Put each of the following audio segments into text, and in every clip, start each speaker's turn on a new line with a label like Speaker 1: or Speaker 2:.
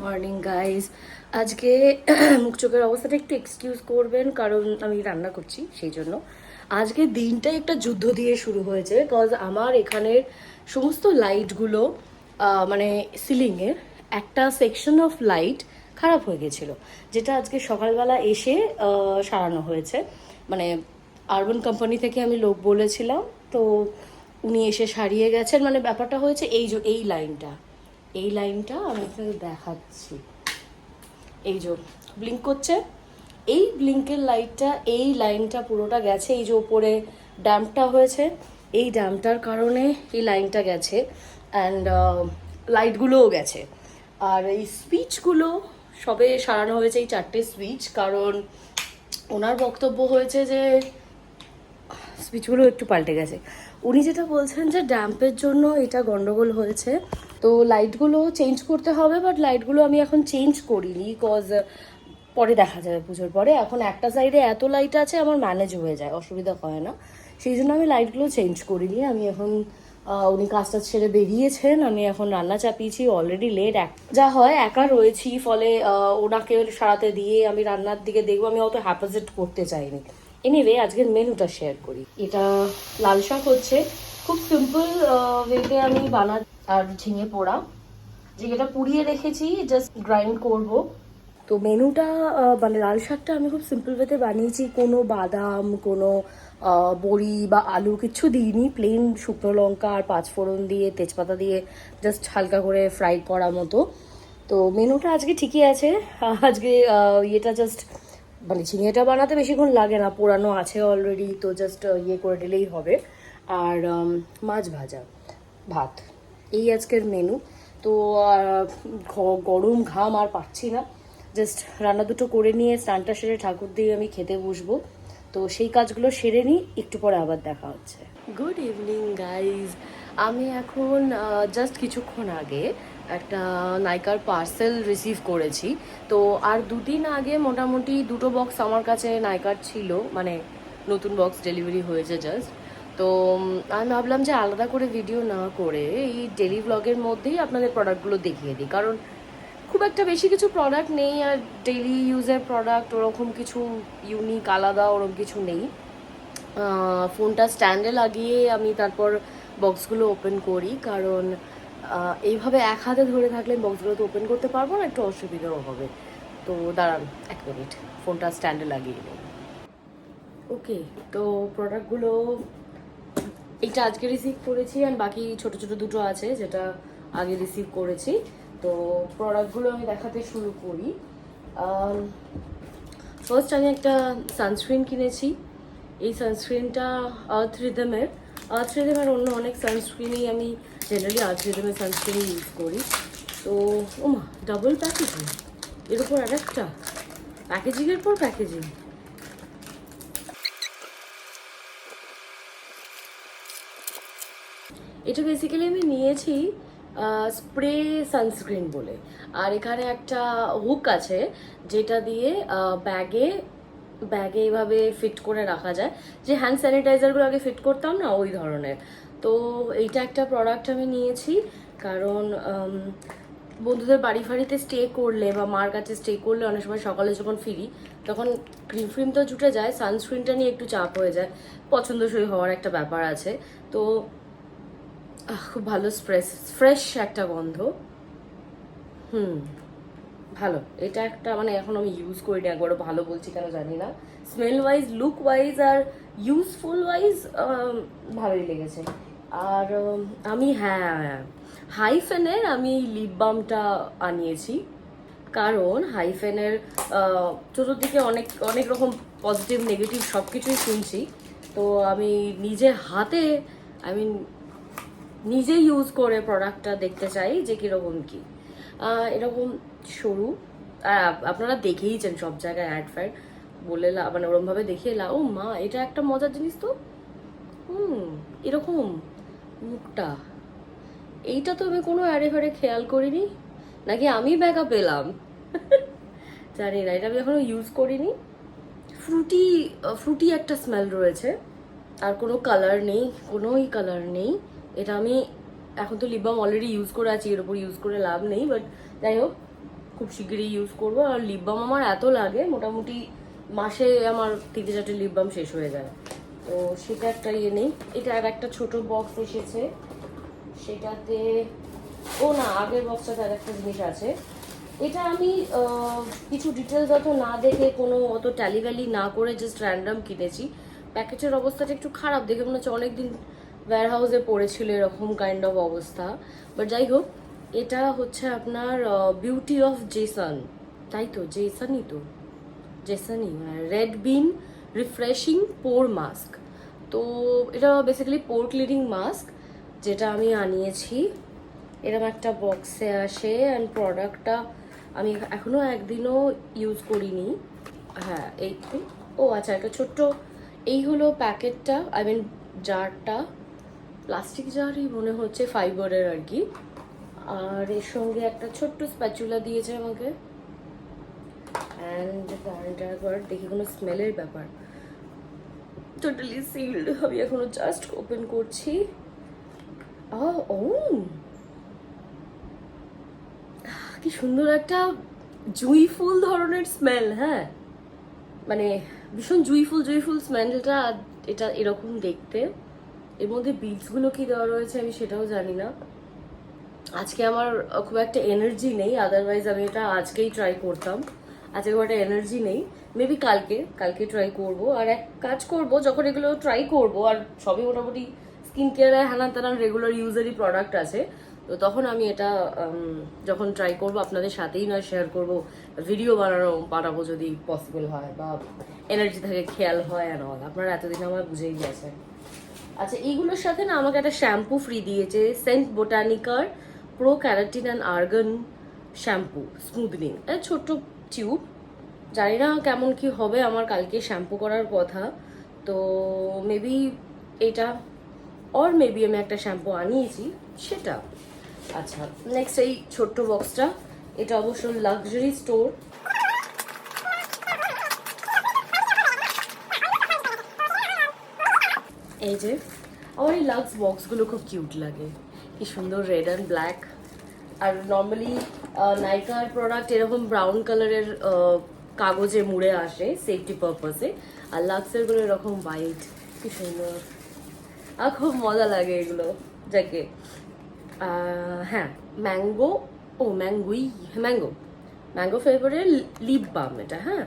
Speaker 1: Morning guys. আজকে মুখ চোখের অবস্থাটা একটু এক্সকিউজ করবেন, কারণ আমি রান্না করছি সেই জন্য। আজকে দিনটা একটা যুদ্ধ দিয়ে শুরু হয়েছে, বিকজ আমার এখানের সমস্ত লাইটগুলো মানে সিলিংয়ের একটা সেকশন অফ লাইট খারাপ হয়ে গেছিলো, যেটা আজকে সকালবেলা এসে সারানো হয়েছে। মানে আরবান কোম্পানি থেকে আমি লোক বলেছিলাম, তো উনি এসে সারিয়ে গেছেন। মানে ব্যাপারটা হয়েছে এই লাইনটা আমি আপনাকে দেখাচ্ছি। এই যে ব্লিঙ্ক করছে, এই ব্লিঙ্কের এই লাইনটা পুরোটা গেছে। এই যে ওপরে ড্যাম্পটা হয়েছে, এই ড্যাম্পটার কারণে এই লাইনটা গেছে, অ্যান্ড লাইটগুলোও গেছে। আর এই সুইচগুলো সবে সারানো হয়েছে, এই 4টে সুইচ। কারণ ওনার বক্তব্য হয়েছে যে স্পিচগুলো একটু পাল্টে গেছে। উনি যেটা বলছেন যে ড্যাম্পের জন্য এটা গন্ডগোল হয়েছে, তো লাইটগুলো চেঞ্জ করতে হবে। বাট লাইটগুলো আমি এখন চেঞ্জ করিনি, বিকজ পরে দেখা যাবে পুজোর পরে। এখন একটা সাইডে এত লাইট আছে, আমার ম্যানেজ হয়ে যায়, অসুবিধা হয় না। সেই জন্য আমি লাইটগুলো চেঞ্জ করিনি। আমি এখন উনি কাজটা ছেড়ে বেরিয়েছেন, আমি এখন রান্না চাপিয়েছি। অলরেডি লেট, যা হয় একা রয়েছি, ফলে ওনাকে সারাতে দিয়ে আমি রান্নার দিকে দেখবো। আমি অত হ্যাপাজেট করতে চাইনি। এনিওয়ে, আজকের মেনুটা শেয়ার করি। এটা লাল শাক হচ্ছে, খুব সিম্পল ওয়েতে আমি আর ঝিঙে পোড়া, ঝিঙেটা পুড়িয়ে রেখেছি, জাস্ট গ্রাইন্ড করব। তো মেনুটা মানে লাল শাকটা আমি খুব সিম্পল ওয়েতে বানিয়েছি। কোনো বাদাম, কোনো বড়ি বা আলু কিচ্ছু দিইনি। প্লেন শুকনো লঙ্কা আর পাঁচফোড়ন দিয়ে, তেজপাতা দিয়ে জাস্ট হালকা করে ফ্রাই করা মতো। তো মেনুটা আজকে ঠিকই আছে। আজকে ইয়েটা জাস্ট মানে ঝিঙেটা বানাতে বেশিক্ষণ লাগে না, পোড়ানো আছে অলরেডি, তো জাস্ট ইয়ে করে দিলেই হবে। আর মাছ ভাজা, ভাত, এই আজকের মেনু। তো গরম ঘাম আর পাচ্ছি না, জাস্ট রান্না দুটো করে নিয়ে স্নানটা সেরে ঠাকুর দিয়ে আমি খেতে বসবো। তো সেই কাজগুলো সেরে নিই, একটু পরে আবার দেখা হচ্ছে। Good evening guys. আমি এখন জাস্ট কিছুক্ষণ আগে একটা নাইকার পার্সেল রিসিভ করেছি। তো আর দুদিন আগে মোটামুটি 2টো বক্স আমার কাছে নাইকার ছিল, মানে নতুন বক্স ডেলিভারি হয়েছে জাস্ট। তো আমি ভাবলাম যে আলাদা করে ভিডিও না করে এই ডেলি ব্লগের মধ্যেই আপনাদের প্রোডাক্টগুলো দেখিয়ে দিই, কারণ খুব একটা বেশি কিছু প্রোডাক্ট নেই। আর ডেইলি ইউজের প্রোডাক্ট ওরকম কিছু ইউনিক আলাদা ওরকম কিছু নেই। ফোনটা স্ট্যান্ডে লাগিয়ে আমি তারপর বক্সগুলো ওপেন করি, কারণ এইভাবে এক হাতে ধরে থাকলে বক্সগুলো তো ওপেন করতে পারবো না, একটু অসুবিধাও হবে। তো দাঁড়ান 1 মিনিট, ফোনটা স্ট্যান্ডে লাগিয়ে নিই। ওকে, তো প্রোডাক্টগুলো এইটা আজকে রিসিভ করেছি, আর বাকি ছোট ছোট দুটো আছে যেটা আগে রিসিভ করেছি। তো প্রোডাক্টগুলো আমি দেখাতে শুরু করি। ফার্স্ট আমি একটা সানস্ক্রিন কিনেছি। এই সানস্ক্রিনটা আর্থ রিদমের অন্য অনেক সানস্ক্রিনই আমি জেনারেলি আর্থ রিদমের সানস্ক্রিনই ইউজ করি। তো ওমা, ডাবল প্যাকেজিং, এর উপর আরেকটা প্যাকেজিংয়ের পর প্যাকেজিং। এটা বেসিক্যালি আমি নিয়েছি স্প্রে সানস্ক্রিন বলে। আর এখানে একটা হুক আছে যেটা দিয়ে ব্যাগে এইভাবে ফিট করে রাখা যায়, যে হ্যান্ড স্যানিটাইজারগুলো আগে ফিট করতাম না, ওই ধরনের। তো এইটা একটা প্রোডাক্ট আমি নিয়েছি, কারণ বন্ধুদের বাড়ি ফাড়িতে স্টে করলে বা মার কাছে স্টে করলে অনেক সময় সকালে যখন ফিরি তখন ক্রিম তো জুটে যায়, সানস্ক্রিনটা নিয়ে একটু চাপ হয়ে যায়, পছন্দসই হওয়ার একটা ব্যাপার আছে। তো খুব ভালো ফ্রেশ একটা গন্ধ। ভালো, এটা একটা মানে এখন আমি ইউজ করি না, একবারও ভালো বলছি কেন জানি না। Smell wise, look wise are useful wise ভালোই লেগেছে। আর আমি হাইফেনের আমি লিপ বামটা আনিয়েছি, কারণ হাইফেনের চতুর্দিকে অনেক অনেক রকম পজিটিভ নেগেটিভ সব কিছুই শুনছি। তো আমি নিজে ইউজ করে প্রোডাক্টটা দেখতে চাই যে কীরকম কী। এরকম সরু, আপনারা দেখেইছেন সব জায়গায় অ্যাড ফ্যাড বলে মানে ওরমভাবে দেখিয়ে ও মা, এটা একটা মজার জিনিস তো। এরকম মুখটা, এইটা তো আমি কোনো অ্যাডে ফ্যাডে খেয়াল করিনি, নাকি আমি ব্যাকআপ পেলাম জানি না, এটা আমি এখনো ইউজ করিনি। ফ্রুটি একটা স্মেল রয়েছে, আর কোনো কালার নেই। এটা আমি এখন তো লিপ বাম অলরেডি ইউজ করে আছি, এর উপর ইউজ করে লাভ নেই, বাট যাই হোক, খুব শিগগিরই ইউজ করবো। আর লিপ বাম আমার এত লাগে, মোটামুটি মাসে আমার 3-4টে লিপ বাম শেষ হয়ে যায়, তো সেটা একটা ইয়ে নেই। এটা আর একটা ছোট বক্স এসেছে, সেটাতে ও না, আগের বক্সটাতে আর একটা জিনিস আছে। এটা আমি কিছু ডিটেলস অত না দেখে, কোনো অত ট্যালিভ্যালি না করে জাস্ট র্যান্ডাম কিনেছি। প্যাকেটের অবস্থাটা একটু খারাপ দেখে মনে হচ্ছে অনেকদিন ওয়্যার হাউসে পড়েছিল, এরকম কাইন্ড অফ অবস্থা। বাট যাই হোক, এটা হচ্ছে আপনার বিউটি অফ জেসন, তাই তো জেসনই, তো জেসনই, রেড বিন রিফ্রেশিং পোর মাস্ক। তো এটা বেসিক্যালি পোর ক্লিনিং মাস্ক, যেটা আমি আনিয়েছি। এরকম একটা বক্সে আসে, অ্যান্ড প্রোডাক্টটা আমি এখনো একদিনও ইউজ করিনি। হ্যাঁ, এই তো। ও আচ্ছা, একটা ছোট্ট এই হলো প্যাকেটটা, আই মিন জারটা, প্লাস্টিক জারই মনে হচ্ছে, ফাইবারের আর কি। আর এর সঙ্গে একটা ছোট্ট স্প্যাচুলা দিয়েছে আমাকে। অ্যান্ড একবার দেখি কোনো স্মেলের ব্যাপার, টোটালি সিলড। আমি এখনো জাস্ট ওপেন করছি। ও কি সুন্দর একটা জুঁইফুল ধরনের স্মেল। হ্যাঁ, মানে ভীষণ জুঁইফুল জুঁইফুল স্মেলটা। এটা এরকম দেখতে। এর মধ্যে বিটসগুলো কি দেওয়া রয়েছে আমি সেটাও জানি না। আজকে আমার খুব একটা এনার্জি নেই, আদারওয়াইজ আমি এটা আজকেই ট্রাই করতাম। আজকে খুব একটা এনার্জি নেই, মেবি কালকে ট্রাই করব। আর এক কাজ করব, যখন এগুলো ট্রাই করব আর সবই মোটামুটি স্কিন কেয়ারে হানান তানান রেগুলার ইউজারই প্রোডাক্ট আছে, তো তখন আমি এটা যখন ট্রাই করব আপনাদের সাথেই নয় শেয়ার করব, ভিডিও বানাবো যদি পসিবল হয় বা এনার্জি থাকে, খেয়াল হয় আর অল। আপনারা এতদিন আমার বুঝেই গেছেন। আচ্ছা, এইগুলোর সাথে না আমাকে একটা শ্যাম্পু ফ্রি দিয়েছে, সেন্ট বোটানিকার pro keratin and argan shampoo smoothening, ছোট্ট টিউব। জানি না কেমন কি হবে, আমার কালকে শ্যাম্পু করার কথা, তো মেবি এটা, অর মেবি আমি একটা শ্যাম্পু আনিয়েছি সেটা। আচ্ছা, নেক্সট এই ছোট্ট বক্সটা, এটা অবশ্য লাক্সারি স্টোর। এই যে আমার এই লাক্স বক্সগুলো খুব কিউট লাগে, কি সুন্দর রেড অ্যান্ড ব্ল্যাক। আর নর্মালি নাইকার প্রোডাক্ট এরকম ব্রাউন কালারের কাগজে মুড়ে আসে সেফটি পারপাসে, আর লাক্সেরগুলো এরকম হোয়াইট, কি সুন্দর। আর খুব মজা লাগে এগুলো। যাকে হ্যাঁ, ম্যাঙ্গো, ও ম্যাঙ্গোই, ম্যাঙ্গো ফ্লেভারের লিপ বাম এটা। হ্যাঁ,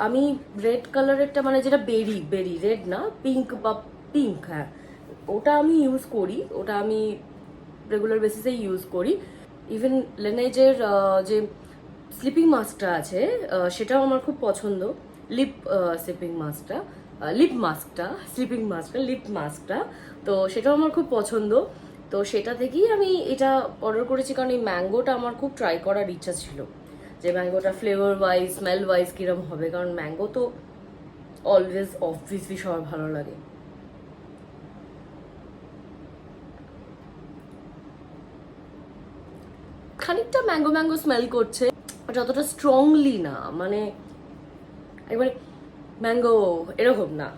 Speaker 1: আমি রেড কালারেরটা, মানে যেটা বেরি রেড না, পিঙ্ক বা পিঙ্ক, হ্যাঁ ওটা আমি ইউজ করি, ওটা আমি রেগুলার বেসিসে ইউজ করি। ইভেন লেনেজের যে স্লিপিং মাস্কটা আছে সেটাও আমার খুব পছন্দ। লিপ স্লিপিং মাস্কটা, লিপ মাস্কটা, তো সেটাও আমার খুব পছন্দ। তো সেটা থেকেই আমি এটা অর্ডার করেছি, কারণ এই ম্যাঙ্গোটা আমার খুব ট্রাই করার ইচ্ছা ছিল, যে ম্যাঙ্গোটা ফ্লেভার ওয়াইজ, স্মেল ওয়াইজ কিরম হবে, কারণ ম্যাঙ্গো তো অলওয়েজ অবভিয়াসলি সবার ভালো লাগে। খানিকটা ম্যাঙ্গো স্মেল করছে, যতটা স্ট্রংলি না, মানে একবারে ম্যাঙ্গো এরকম না,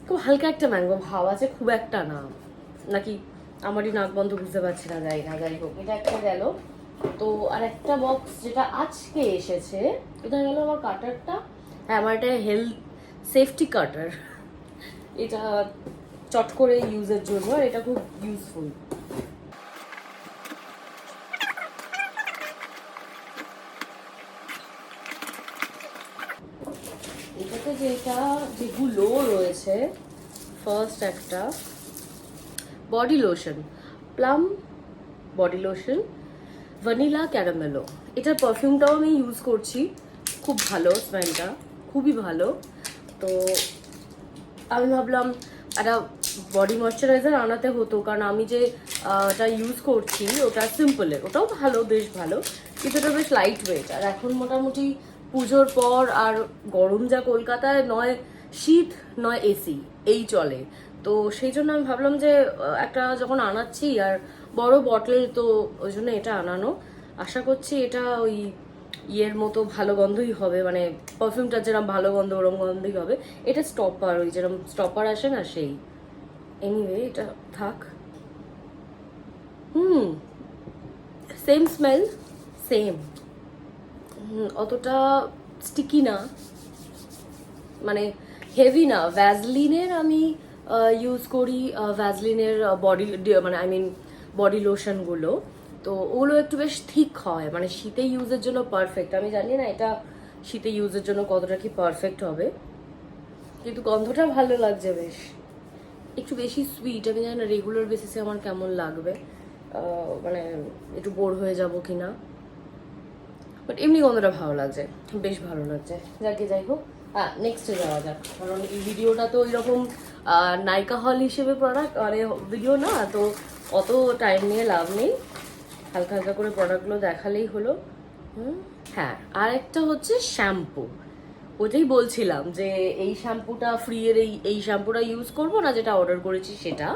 Speaker 1: খুব হালকা একটা ম্যাঙ্গো ভাব আছে, খুব একটা না। নাকি আমারই নাক বন্ধ, বুঝতে পারছি না, যাই হোক। এটা একটা গেল। তো আর একটা বক্স যেটা আজকে এসেছে, এটা গেল আমার কাটারটা। হ্যাঁ, আমার এটা হেলথ সেফটি কাটার, এটা চট করে ইউজের জন্য, আর এটা খুব ইউজফুল। এটাতে যেগুলো রয়েছে, ফার্স্ট একটা body lotion, plum body lotion, vanilla caramelo. এটার পারফিউমটাও আমি ইউজ করছি, খুব ভালো স্মেলটা, খুবই ভালো। তো আমি ভাবলাম একটা বডি ময়শ্চারাইজার আনাতে হতো, কারণ আমি যে ওটা ইউজ করছি ওটা সিম্পলের, ওটাও ভালো, বেশ ভালো, কিন্তু ওটা বেশ লাইট ওয়েট। আর এখন মোটামুটি পুজোর পর আর গরম যা কলকাতায়, নয় শীত নয় এসি, এই চলে। তো সেই জন্য আমি ভাবলাম যে একটা যখন আনাচ্ছি আর বড় বটল, তো ওই জন্য এটা আনানো। আশা করছি এটা ওই ইয়ের মতো ভালো গন্ধই হবে, মানে পারফিউমটা যেরকম ভালো গন্ধ ওরম গন্ধই হবে। এটা স্টপার, ওই যেরকম স্টপার আসে না সেই। এনিওয়ে, এটা থাক। সেম স্মেল, সেম অতটা স্টিকি না, মানে হেভি না। ভ্যাজলিনের আমি ইউজ করি, ভ্যাজলিনের বডি মানে আই মিন বডি লোশনগুলো, তো ওগুলো একটু বেশ থিক হয়, মানে শীতে ইউজের জন্য পারফেক্ট। আমি জানি না এটা শীতে ইউজের জন্য কতটা কি পারফেক্ট হবে, কিন্তু গন্ধটা ভালো লাগছে বেশ, একটু বেশি সুইট। আমি জানি না রেগুলার বেসিসে আমার কেমন লাগবে, মানে একটু বোর হয়ে যাব কিনা, বাট এমনি গন্ধটা ভালো লাগছে, বেশ ভালো লাগছে। যাই হোক, নেক্সটে যাওয়া যাক, কারণ এই ভিডিওটা তো ওইরকম নায়িকা হল হিসেবে প্রোডাক্ট মানে ভিডিও না, তো অত টাইম নিয়ে লাভ নেই, হালকা হালকা করে প্রোডাক্টগুলো দেখালেই হলো। হ্যাঁ, আর একটা হচ্ছে শ্যাম্পু, ওটাই বলছিলাম যে এই শ্যাম্পুটা ফ্রি এর এই শ্যাম্পুটা ইউজ করব না, যেটা অর্ডার করেছি সেটা।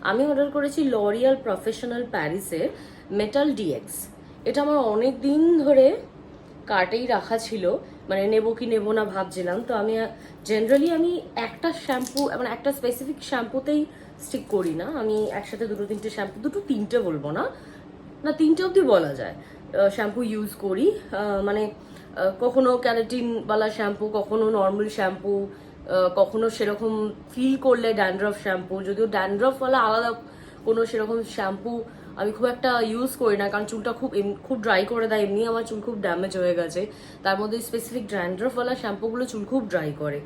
Speaker 1: আমি অর্ডার করেছি লরিয়াল প্রফেশনাল প্যারিসের মেটাল ডিএক্স। এটা আমার অনেক দিন ধরে কার্টেই রাখা ছিল, মানে নেবো কি নেবো না ভাবছিলাম। তো আমি জেনারেলি আমি একটা শ্যাম্পু মানে একটা স্পেসিফিক শ্যাম্পুতেই স্টিক করি না, আমি একসাথে দুটো তিনটে শ্যাম্পু, দুটো তিনটে বলবো না, না তিনটে অবধি বলা যায়, শ্যাম্পু ইউজ করি। মানে কখনো ক্যারাটিনওয়ালা শ্যাম্পু, কখনো নর্মাল শ্যাম্পু, কখনো সেরকম ফিল করলে ড্যান্ড্রফ শ্যাম্পু। যদিও ড্যান্ড্রফওয়ালা আলাদা কোনো সেরকম শ্যাম্পু আমি খুব একটা ইউজ করি না, কারণ চুলটা খুব ড্রাই করে দেয়, এমনি আমার চুল খুব ড্যামেজ হয়ে গেছে, তার মধ্যে স্পেসিফিক ড্যান্ড্রফওয়ালা শ্যাম্পুগুলো চুল খুব ড্রাই করে।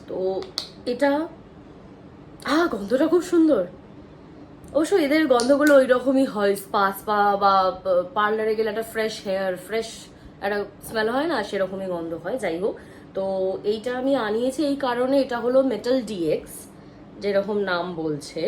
Speaker 1: তো এটা গন্ধটা খুব সুন্দর। অবশ্য এদের গন্ধগুলো ওই রকমই হয়, স্পা বা পার্লারে গেলে একটা ফ্রেশ হেয়ার, ফ্রেশ একটা স্মেল হয় না, সেরকমই গন্ধ হয়। যাই হোক, তো এইটা আমি আনিয়েছি এই কারণে, এটা হলো মেটাল ডিএক্স, যেরকম নাম বলছে।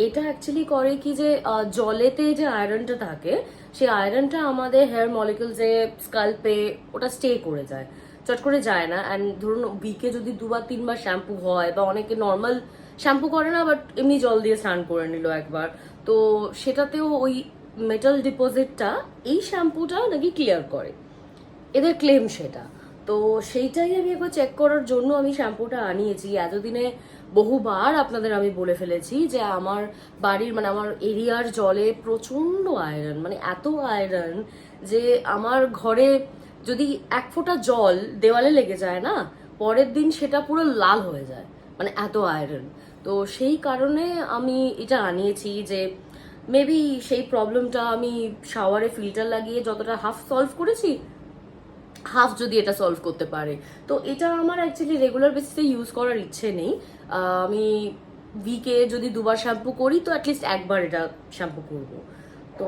Speaker 1: এটা অ্যাকচুয়ালি করে কি যে জলেতে যে আয়রনটা থাকে, সেই আয়রনটা আমাদের হেয়ার মলিকিউলসে স্কাল্পে ওটা স্টে করে যায়, চট করে যায় না। অ্যান্ড ধরুন উইকে যদি 2-3 বার শ্যাম্পু হয়, বা অনেকে নর্মাল শ্যাম্পু করে না, বাট এমনি জল দিয়ে স্নান করে নিল একবার, তো সেটাতেও ওই মেটাল ডিপোজিটটা এই শ্যাম্পুটা নাকি ক্লিয়ার করে, এদের ক্লেম সেটা। তো সেইটাই আমি একবার চেক করার জন্য আমি শ্যাম্পুটা আনিয়েছি। এতদিনে বহুবার আপনাদের আমি বলে ফেলেছি যে আমার বাড়ির মানে আমার এরিয়ার জলে প্রচন্ড আয়রন, মানে এত আয়রন যে আমার ঘরে যদি 1 ফোঁটা জল দেওয়ালে লেগে যায় না, পরের দিন সেটা পুরো লাল হয়ে যায়, মানে এত আয়রন। তো সেই কারণে আমি এটা আনিয়েছি যে মেবি সেই প্রবলেমটা আমি শাওয়ারে ফিল্টার লাগিয়ে যতটা হাফ সলভ করেছি, হাফ যদি এটা সলভ করতে পারে। তো এটা আমার অ্যাকচুয়ালি রেগুলার বেসিসে ইউজ করার ইচ্ছে নেই। আমি উইকে যদি 2 বার শ্যাম্পু করি, তো অ্যাটলিস্ট 1 বার এটা শ্যাম্পু করব। তো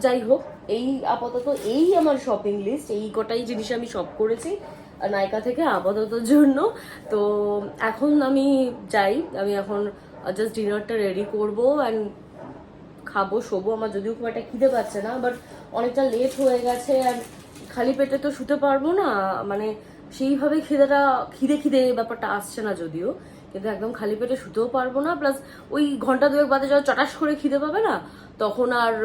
Speaker 1: যাই হোক, এই আপাতত এই আমার শপিং লিস্ট, এই কটাই জিনিস আমি শপ করেছি নাইকা থেকে আপাততর জন্য। তো এখন আমি যাই, আমি এখন জাস্ট ডিনারটা রেডি করবো অ্যান্ড খাবো, শোবো। আমার যদিও খুব একটা খিদে পাচ্ছে না, বাট অনেকটা লেট হয়ে গেছে, আর খালি পেটে তো শুতে পারবো না, মানে সেইভাবে খিদে খিদে ব্যাপারটা আসছে না যদিও, কিন্তু একদম খালি পেটে শুতেও পারবো না। প্লাস ওই ঘন্টা 2 বাদে যখন চটাস করে খিদে পাবে না, তখন আর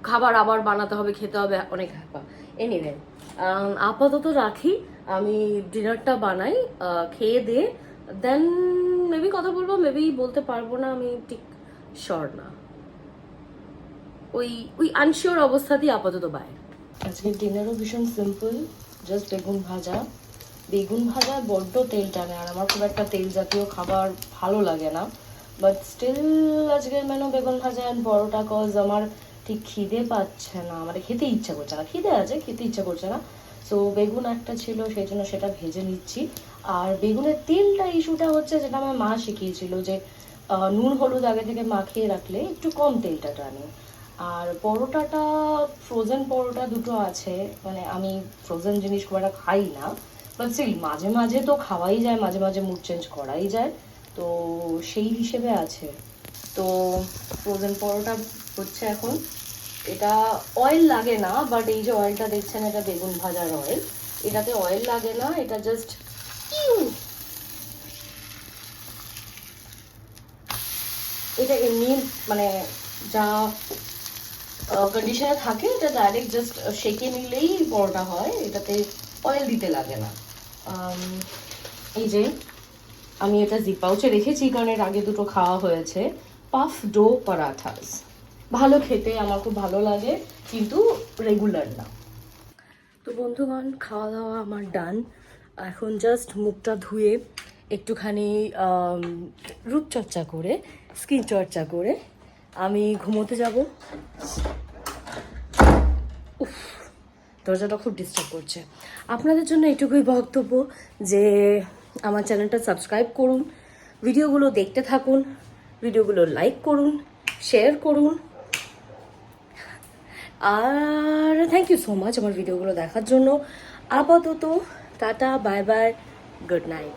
Speaker 1: খাবার আবার বানাতে হবে, খেতে হবে, অনেক হ্যাপা। এনিওয়ে, আপাতত রাখি, আমি ডিনারটা বানাই, খেয়ে দিয়ে দেন মেবি কথা বলবো, মেবি বলতে পারবো না, আমি ঠিক শিওর না, ওই ওই আনশিওর অবস্থাতেই আপাতত বাই। আজকের ডিনারও ভীষণ সিম্পল, জাস্ট বেগুন ভাজা। বেগুন ভাজা বড্ড তেল টানে, আর আমার খুব একটা তেল জাতীয় খাবার ভালো লাগে না, বাট স্টিল আজকের মেনু বেগুন ভাজা অ্যান্ড পরোটা, কজ আমার ঠিক খিদে পাচ্ছে না, মানে খেতে ইচ্ছা করছে না, খিদে আছে খেতে ইচ্ছা করছে না। সো বেগুন একটা ছিল, সেই জন্য সেটা ভেজে নিচ্ছি। আর বেগুনের তেলটা ইস্যুটা হচ্ছে, যেটা আমার মা শিখিয়েছিল, যে নুন হলুদ আগে থেকে মাখিয়ে রাখলে একটু কম তেলটা টানে। আর পরোটাটা ফ্রোজেন পরোটা দুটো আছে, মানে আমি ফ্রোজেন জিনিস খুব একটা খাই না, বাট স্টিল মাঝে মাঝে তো খাওয়াই যায়, মাঝে মাঝে মুড চেঞ্জ করাই যায়, তো সেই হিসেবে আছে। তো ফ্রোজেন পরোটা হচ্ছে এখন। এটা অয়েল লাগে না, বাট এই যে অয়েলটা দেখছেন, এটা বেগুন ভাজার অয়েল, এটাতে অয়েল লাগে না, এটা জাস্ট এটা এমনি মানে যা কন্ডিশনে থাকে, এটা ডাইরেক্ট জাস্ট সেকে নিলেই পরোটা হয়, এটাতে অয়েল দিতে লাগে না। এই যে আমি এটা জিপ পাউচে রেখেছি, কারণ এর আগে দুটো খাওয়া হয়েছে, পাফ ডো পরাঠাস, ভালো খেতে, আমার খুব ভালো লাগে, কিন্তু রেগুলার না। তো তো বন্ধুগণ, খাওয়া দাওয়া আমার ডান। এখন জাস্ট মুখটা ধুয়ে একটুখানি রূপচর্চা করে, স্কিন চর্চা করে আমি ঘুমোতে যাব। উফ, দরজাটা খুব ডিস্টার্ব করছে। আপনাদের জন্য এটুকুই বক্তব্য যে আমার চ্যানেলটা সাবস্ক্রাইব করুন, ভিডিওগুলো দেখতে থাকুন, ভিডিওগুলো লাইক করুন, শেয়ার করুন। আর থ্যাংক ইউ সো মাচ আমার ভিডিওগুলো দেখার জন্য। আপাতত tata, bye bye, good night.